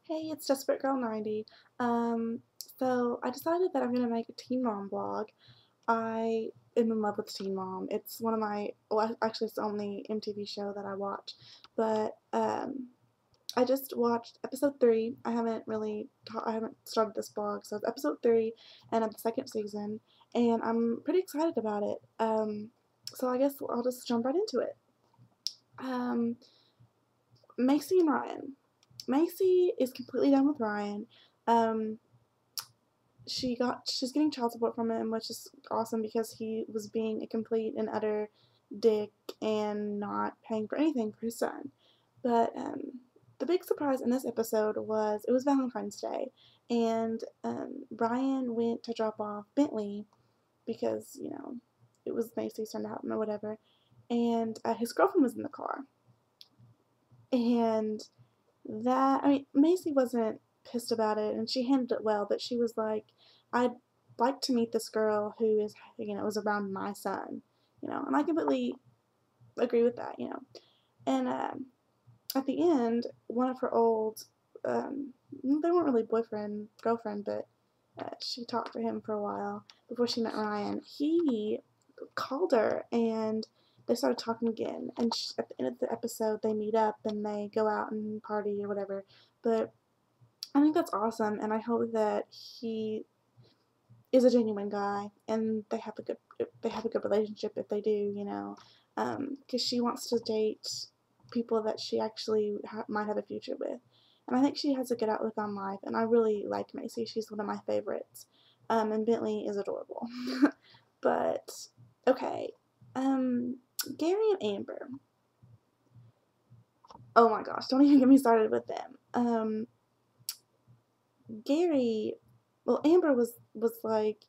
Hey, it's Desperate Girl 90. Um, so I decided that I'm gonna make a Teen Mom blog. I am in love with Teen Mom. It's one of my, well, actually, it's the only MTV show that I watch. But I just watched episode 3. I haven't started this blog, so it's episode 3 and of the second season, and I'm pretty excited about it. So I guess I'll just jump right into it. Um, Macy and Ryan. Macy is completely done with Ryan. Um, she's getting child support from him, which is awesome because he was being a complete and utter dick and not paying for anything for his son. But the big surprise in this episode was it was Valentine's Day, and Ryan went to drop off Bentley because it was Macy's turn to help him or whatever, and his girlfriend was in the car, and Macy wasn't pissed about it, and she handled it well, but she was like, I'd like to meet this girl who is around my son, and I completely agree with that, And at the end, one of her old, they weren't really boyfriend, girlfriend, but she talked to him for a while before she met Ryan. He called her and they started talking again. And at the end of the episode, they meet up and they go out and party or whatever. But I think that's awesome, and I hope that he is a genuine guy and they have a good relationship if they do, because she wants to date people that she actually might have a future with, and I think she has a good outlook on life, and I really like Macy. She's one of my favorites, and Bentley is adorable. But okay, Gary and Amber. Oh my gosh, don't even get me started with them. Gary, well, Amber was like,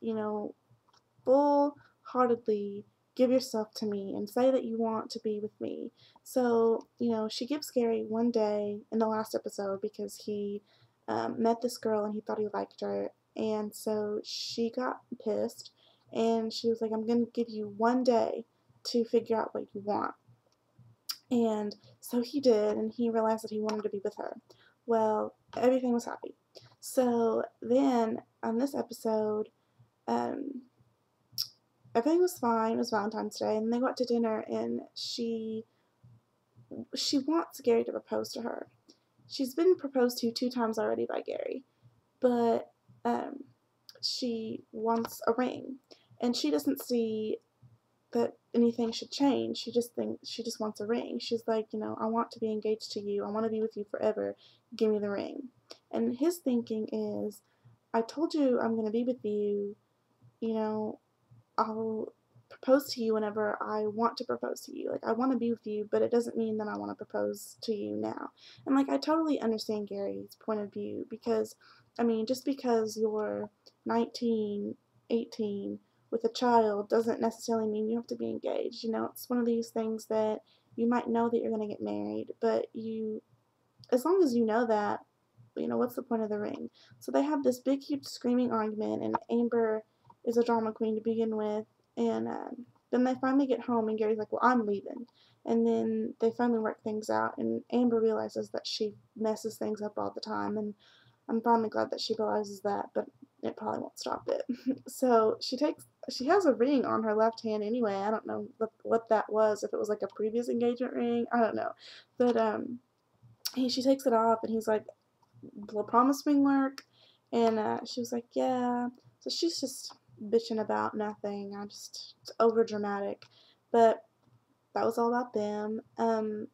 full heartedly give yourself to me and say that you want to be with me. So, she gives Gary one day in the last episode because he met this girl and he thought he liked her. And so she got pissed and she was like, I'm going to give you one day to figure out what you want. And so he did, and he realized that he wanted to be with her. Well, everything was happy. So then on this episode, um, everything was fine. It was Valentine's Day, and they went to dinner, and she wants Gary to propose to her. She's been proposed to 2 times already by Gary, but um, she wants a ring, and she doesn't see that anything should change. She just wants a ring. She's like, I want to be engaged to you. I want to be with you forever. Give me the ring. And his thinking is, I told you I'm going to be with you. You know, I'll propose to you whenever I want to propose to you. Like, I want to be with you, but it doesn't mean that I want to propose to you now. And, like, I totally understand Gary's point of view because, just because you're 19, 18 with a child doesn't necessarily mean you have to be engaged. It's one of these things that you might know that you're going to get married, but as long as you know that, what's the point of the ring? So they have this big, huge screaming argument, and Amber is a drama queen to begin with, and then they finally get home, and Gary's like, well, I'm leaving. And then they finally work things out, and Amber realizes that she messes things up all the time, and I'm finally glad that she realizes that, but it probably won't stop it. So she has a ring on her left hand anyway. I don't know what that was, if it was like a previous engagement ring, I don't know. But she takes it off, and he's like, will promise ring work? And she was like, yeah. So she's just bitching about nothing. It's over dramatic. But that was all about them. I'm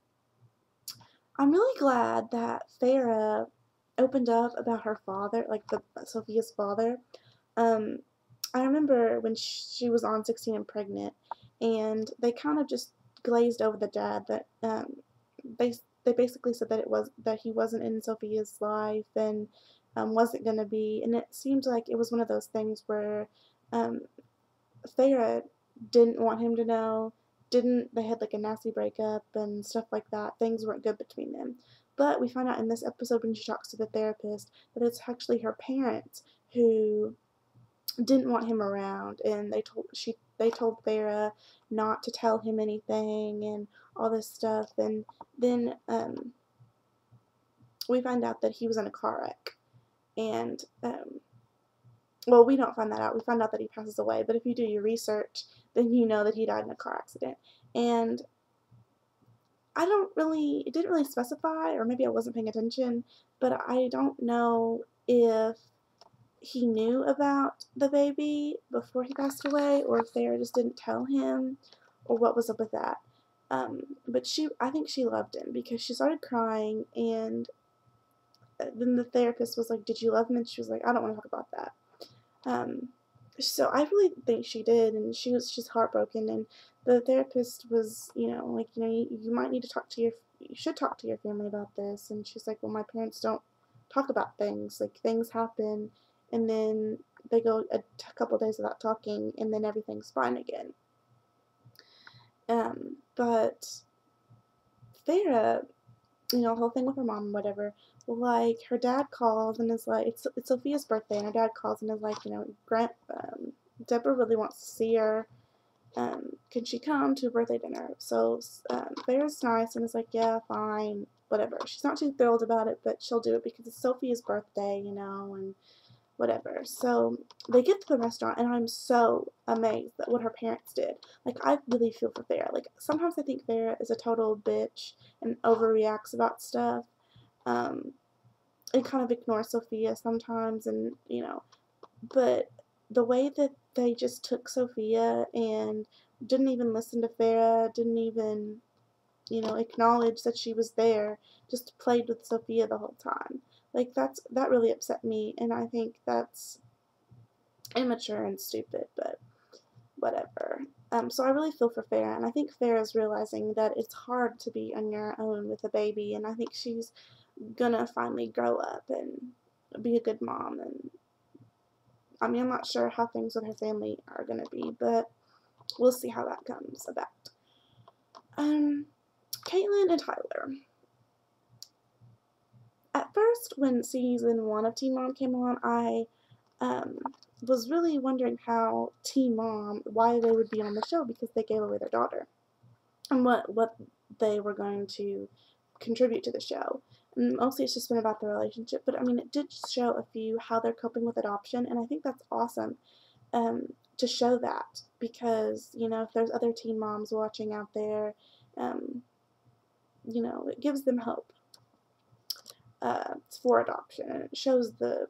really glad that Farrah opened up about her father, like Sophia's father. Um, I remember when she was on 16 and Pregnant, and they kind of just glazed over the dad that they they basically said that he wasn't in Sophia's life and wasn't gonna be, and it seemed like it was one of those things where um, Farrah didn't want him to know. Didn't They had like a nasty breakup and stuff like that. Things weren't good between them. But we find out in this episode when she talks to the therapist that it's actually her parents who didn't want him around, and they told Farrah not to tell him anything and all this stuff, and then we find out that he was in a car wreck. And, well, we don't find that out. We find out that he passes away. But if you do your research, then you know that he died in a car accident. And it didn't really specify, or maybe I wasn't paying attention, but I don't know if he knew about the baby before he passed away, or if they just didn't tell him, or what was up with that. But I think she loved him because she started crying, and then the therapist was like, "Did you love him?" And she was like, "I don't want to talk about that." So I really think she did, and she's heartbroken, and the therapist was, like, you might need to you should talk to your family about this, and she's like, well, my parents don't talk about things, like, things happen, and then they go a couple days without talking, and then everything's fine again. But Farrah, the whole thing with her mom and whatever, like, her dad calls and is like, it's Sophia's birthday, and her dad calls and is like, Deborah really wants to see her. Can she come to a birthday dinner? So, Farrah's nice and is like, yeah, fine, whatever. She's not too thrilled about it, but she'll do it because it's Sophia's birthday, and whatever. So they get to the restaurant, and I'm so amazed at what her parents did. Like, I really feel for Farrah. Like, sometimes I think Farrah is a total bitch and overreacts about stuff, and kind of ignores Sophia sometimes, and, but the way that they just took Sophia and didn't even listen to Farrah, didn't even, acknowledge that she was there, just played with Sophia the whole time. Like, that really upset me, and I think that's immature and stupid, but whatever. So I really feel for Farrah, and I think Farrah's realizing that it's hard to be on your own with a baby, and I think she's gonna finally grow up and be a good mom. And I mean, I'm not sure how things with her family are gonna be, but we'll see how that comes about. Caitlin and Tyler. At first, when season 1 of Teen Mom came on, I was really wondering why they would be on the show, because they gave away their daughter, and what they were going to contribute to the show. And mostly it's just been about the relationship, but I mean, it did show how they're coping with adoption, and I think that's awesome to show that, because, if there's other teen moms watching out there, it gives them hope for adoption, and it shows the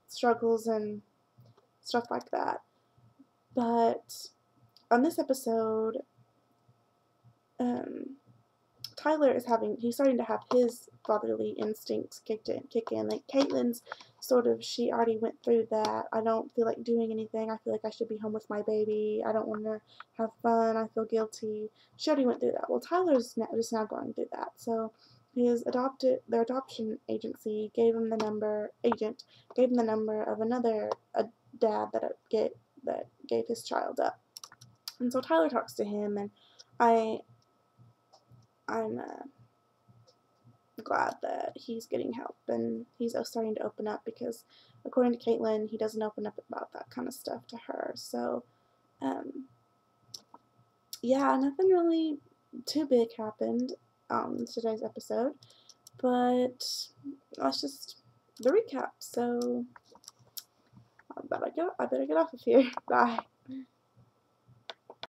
struggles and stuff like that. But on this episode, Tyler he's starting to have his fatherly instincts kick in. Like, Caitlin's she already went through that. I don't feel like doing anything. I feel like I should be home with my baby. I don't want to have fun. I feel guilty. She already went through that. Well, Tyler's just now going through that. So their adoption agency gave him the number of another dad that gave his child up. And so Tyler talks to him, and I'm glad that he's getting help, and he's starting to open up, because according to Caitlin, he doesn't open up about that kind of stuff to her. So, yeah, nothing really too big happened on today's episode, but that's just the recap. So I better get off of here. Bye.